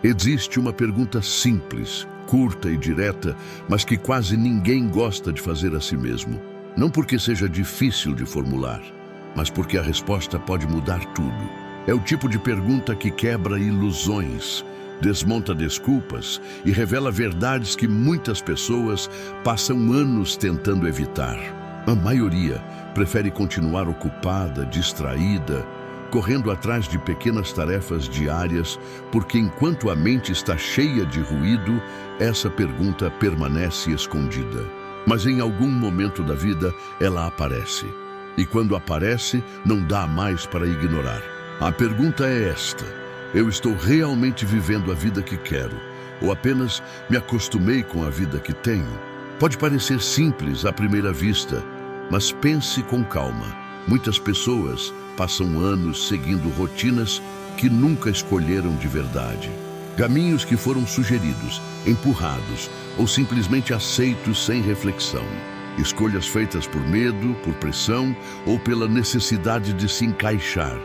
Existe uma pergunta simples, curta e direta, mas que quase ninguém gosta de fazer a si mesmo. Não porque seja difícil de formular, mas porque a resposta pode mudar tudo. É o tipo de pergunta que quebra ilusões, desmonta desculpas e revela verdades que muitas pessoas passam anos tentando evitar. A maioria prefere continuar ocupada, distraída, correndo atrás de pequenas tarefas diárias, porque enquanto a mente está cheia de ruído, essa pergunta permanece escondida. Mas em algum momento da vida, ela aparece. E quando aparece, não dá mais para ignorar. A pergunta é esta: eu estou realmente vivendo a vida que quero, ou apenas me acostumei com a vida que tenho? Pode parecer simples à primeira vista, mas pense com calma. Muitas pessoas passam anos seguindo rotinas que nunca escolheram de verdade. Caminhos que foram sugeridos, empurrados ou simplesmente aceitos sem reflexão. Escolhas feitas por medo, por pressão ou pela necessidade de se encaixar.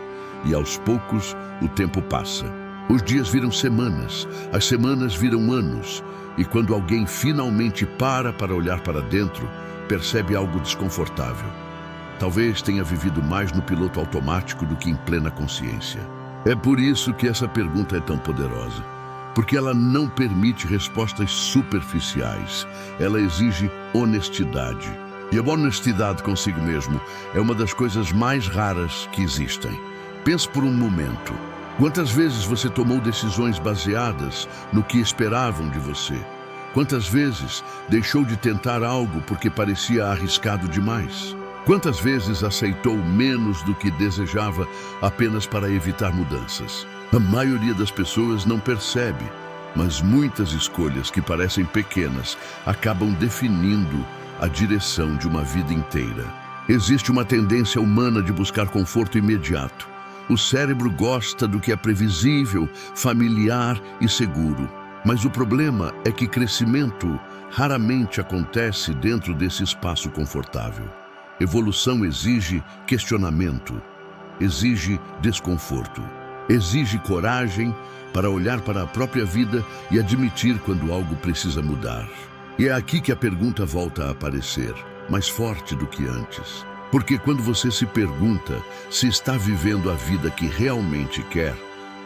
E aos poucos, o tempo passa. Os dias viram semanas, as semanas viram anos. E quando alguém finalmente para olhar para dentro, percebe algo desconfortável. Talvez tenha vivido mais no piloto automático do que em plena consciência. É por isso que essa pergunta é tão poderosa. Porque ela não permite respostas superficiais. Ela exige honestidade. E a honestidade consigo mesmo é uma das coisas mais raras que existem. Pense por um momento. Quantas vezes você tomou decisões baseadas no que esperavam de você? Quantas vezes deixou de tentar algo porque parecia arriscado demais? Quantas vezes aceitou menos do que desejava apenas para evitar mudanças? A maioria das pessoas não percebe, mas muitas escolhas que parecem pequenas acabam definindo a direção de uma vida inteira. Existe uma tendência humana de buscar conforto imediato. O cérebro gosta do que é previsível, familiar e seguro. Mas o problema é que crescimento raramente acontece dentro desse espaço confortável. Evolução exige questionamento, exige desconforto, exige coragem para olhar para a própria vida e admitir quando algo precisa mudar. E é aqui que a pergunta volta a aparecer, mais forte do que antes. Porque quando você se pergunta se está vivendo a vida que realmente quer,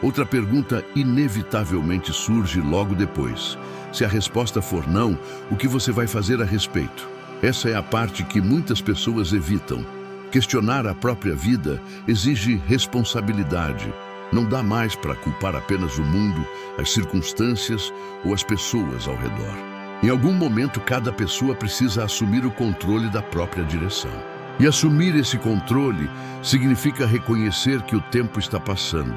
outra pergunta inevitavelmente surge logo depois. Se a resposta for não, o que você vai fazer a respeito? Essa é a parte que muitas pessoas evitam. Questionar a própria vida exige responsabilidade. Não dá mais para culpar apenas o mundo, as circunstâncias ou as pessoas ao redor. Em algum momento, cada pessoa precisa assumir o controle da própria direção. E assumir esse controle significa reconhecer que o tempo está passando,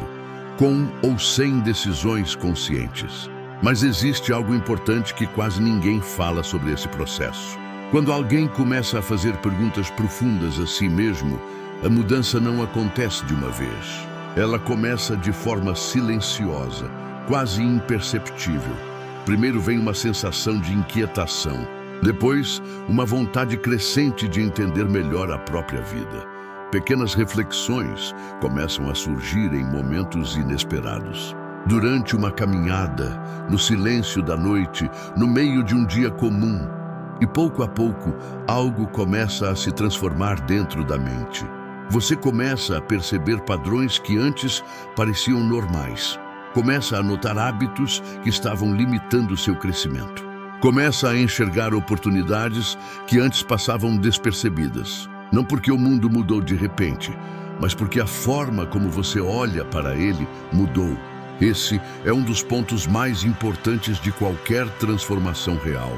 com ou sem decisões conscientes. Mas existe algo importante que quase ninguém fala sobre esse processo. Quando alguém começa a fazer perguntas profundas a si mesmo, a mudança não acontece de uma vez. Ela começa de forma silenciosa, quase imperceptível. Primeiro vem uma sensação de inquietação. Depois, uma vontade crescente de entender melhor a própria vida. Pequenas reflexões começam a surgir em momentos inesperados. Durante uma caminhada, no silêncio da noite, no meio de um dia comum. E pouco a pouco, algo começa a se transformar dentro da mente. Você começa a perceber padrões que antes pareciam normais. Começa a notar hábitos que estavam limitando seu crescimento. Começa a enxergar oportunidades que antes passavam despercebidas. Não porque o mundo mudou de repente, mas porque a forma como você olha para ele mudou. Esse é um dos pontos mais importantes de qualquer transformação real.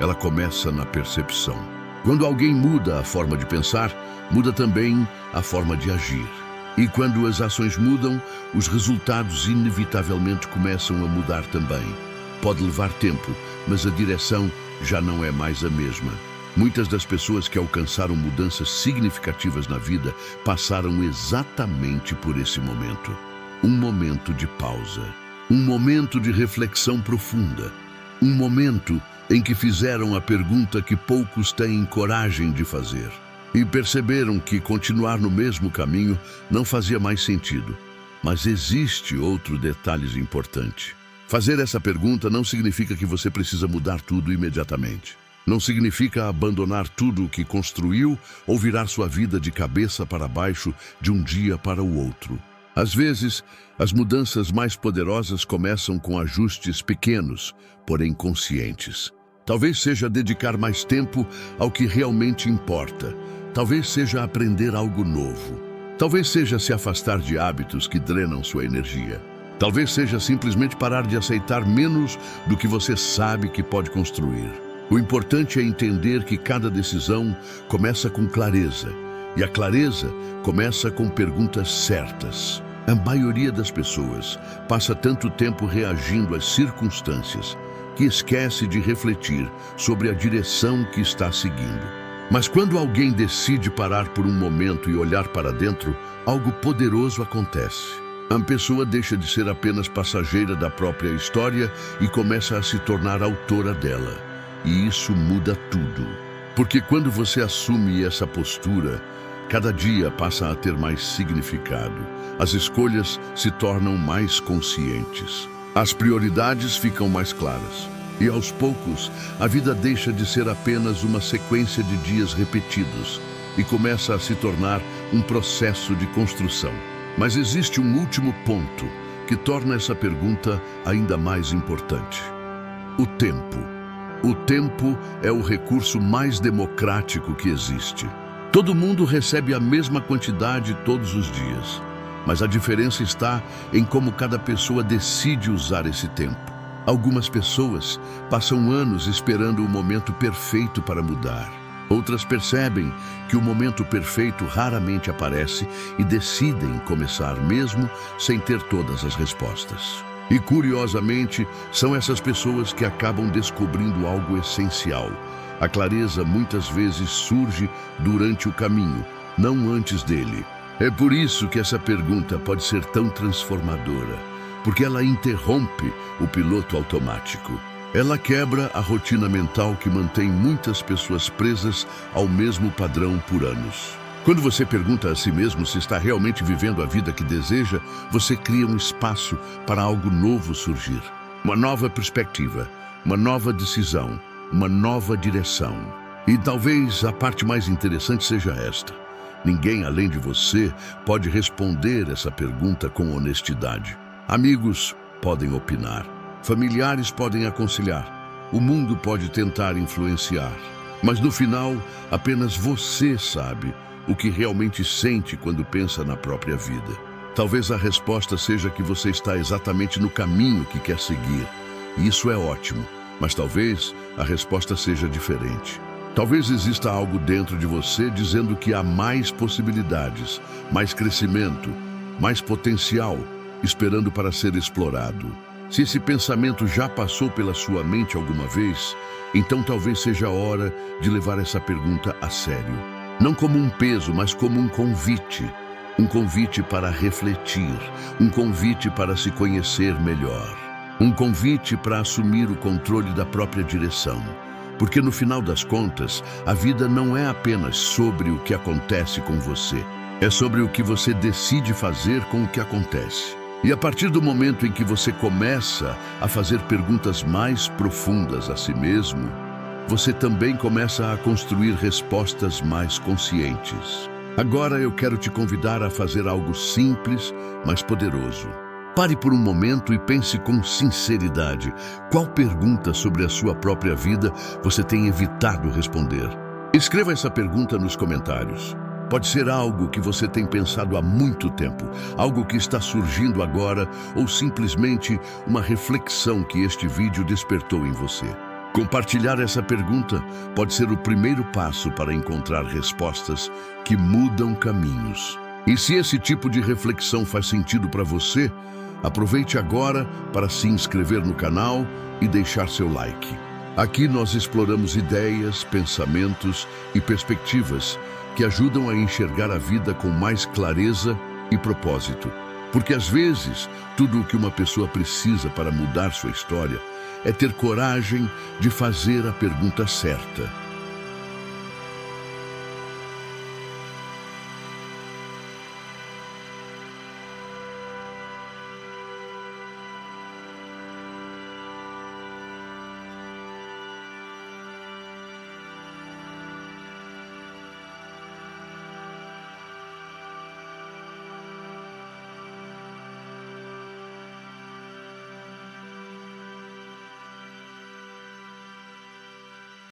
Ela começa na percepção. Quando alguém muda a forma de pensar, muda também a forma de agir. E quando as ações mudam, os resultados inevitavelmente começam a mudar também. Pode levar tempo, mas a direção já não é mais a mesma. Muitas das pessoas que alcançaram mudanças significativas na vida passaram exatamente por esse momento. Um momento de pausa, um momento de reflexão profunda, um momento em que fizeram a pergunta que poucos têm coragem de fazer e perceberam que continuar no mesmo caminho não fazia mais sentido. Mas existe outro detalhe importante. Fazer essa pergunta não significa que você precisa mudar tudo imediatamente. Não significa abandonar tudo o que construiu ou virar sua vida de cabeça para baixo de um dia para o outro. Às vezes, as mudanças mais poderosas começam com ajustes pequenos, porém conscientes. Talvez seja dedicar mais tempo ao que realmente importa. Talvez seja aprender algo novo. Talvez seja se afastar de hábitos que drenam sua energia. Talvez seja simplesmente parar de aceitar menos do que você sabe que pode construir. O importante é entender que cada decisão começa com clareza, e a clareza começa com perguntas certas. A maioria das pessoas passa tanto tempo reagindo às circunstâncias que esquece de refletir sobre a direção que está seguindo. Mas quando alguém decide parar por um momento e olhar para dentro, algo poderoso acontece. A pessoa deixa de ser apenas passageira da própria história e começa a se tornar autora dela. E isso muda tudo. Porque quando você assume essa postura, cada dia passa a ter mais significado. As escolhas se tornam mais conscientes. As prioridades ficam mais claras. E aos poucos, a vida deixa de ser apenas uma sequência de dias repetidos e começa a se tornar um processo de construção. Mas existe um último ponto que torna essa pergunta ainda mais importante. O tempo. O tempo é o recurso mais democrático que existe. Todo mundo recebe a mesma quantidade todos os dias, mas a diferença está em como cada pessoa decide usar esse tempo. Algumas pessoas passam anos esperando o momento perfeito para mudar. Outras percebem que o momento perfeito raramente aparece e decidem começar mesmo sem ter todas as respostas. E, curiosamente, são essas pessoas que acabam descobrindo algo essencial. A clareza muitas vezes surge durante o caminho, não antes dele. É por isso que essa pergunta pode ser tão transformadora, porque ela interrompe o piloto automático. Ela quebra a rotina mental que mantém muitas pessoas presas ao mesmo padrão por anos. Quando você pergunta a si mesmo se está realmente vivendo a vida que deseja, você cria um espaço para algo novo surgir. Uma nova perspectiva, uma nova decisão, uma nova direção. E talvez a parte mais interessante seja esta. Ninguém além de você pode responder essa pergunta com honestidade. Amigos podem opinar, familiares podem aconselhar, o mundo pode tentar influenciar. Mas no final, apenas você sabe o que realmente sente quando pensa na própria vida. Talvez a resposta seja que você está exatamente no caminho que quer seguir. E isso é ótimo, mas talvez a resposta seja diferente. Talvez exista algo dentro de você dizendo que há mais possibilidades, mais crescimento, mais potencial, esperando para ser explorado. Se esse pensamento já passou pela sua mente alguma vez, então talvez seja a hora de levar essa pergunta a sério. Não como um peso, mas como um convite. Um convite para refletir, um convite para se conhecer melhor. Um convite para assumir o controle da própria direção. Porque no final das contas, a vida não é apenas sobre o que acontece com você. É sobre o que você decide fazer com o que acontece. E a partir do momento em que você começa a fazer perguntas mais profundas a si mesmo, você também começa a construir respostas mais conscientes. Agora eu quero te convidar a fazer algo simples, mas poderoso. Pare por um momento e pense com sinceridade. Qual pergunta sobre a sua própria vida você tem evitado responder? Escreva essa pergunta nos comentários. Pode ser algo que você tem pensado há muito tempo, algo que está surgindo agora, ou simplesmente uma reflexão que este vídeo despertou em você. Compartilhar essa pergunta pode ser o primeiro passo para encontrar respostas que mudam caminhos. E se esse tipo de reflexão faz sentido para você, aproveite agora para se inscrever no canal e deixar seu like. Aqui nós exploramos ideias, pensamentos e perspectivas que ajudam a enxergar a vida com mais clareza e propósito. Porque às vezes, tudo o que uma pessoa precisa para mudar sua história é ter coragem de fazer a pergunta certa.